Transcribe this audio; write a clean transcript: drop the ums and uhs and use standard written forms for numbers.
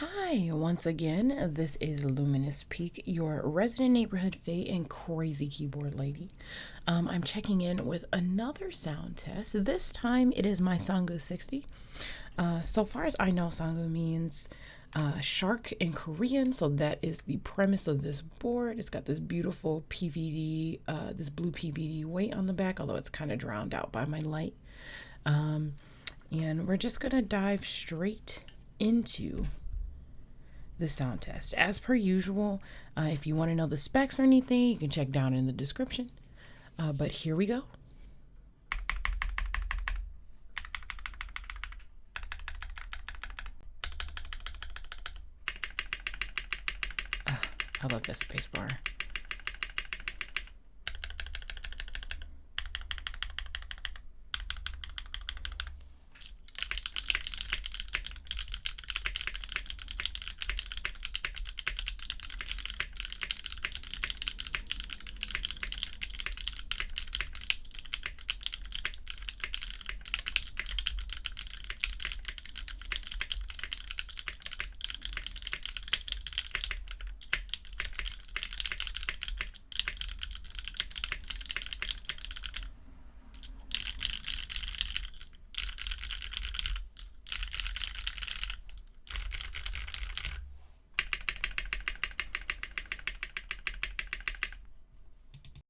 Hi, once again, this is Luminous Peak, your resident neighborhood fae and crazy keyboard lady. I'm checking in with another sound test. This time it is my Sangeo60. So far as I know, Sangeo means shark in Korean, so that is the premise of this board. It's got this beautiful PVD, this blue PVD weight on the back, although it's kind of drowned out by my light. And we're just gonna dive straight into the sound test. As per usual, if you want to know the specs or anything, you can check down in the description. But here we go. I love that space bar.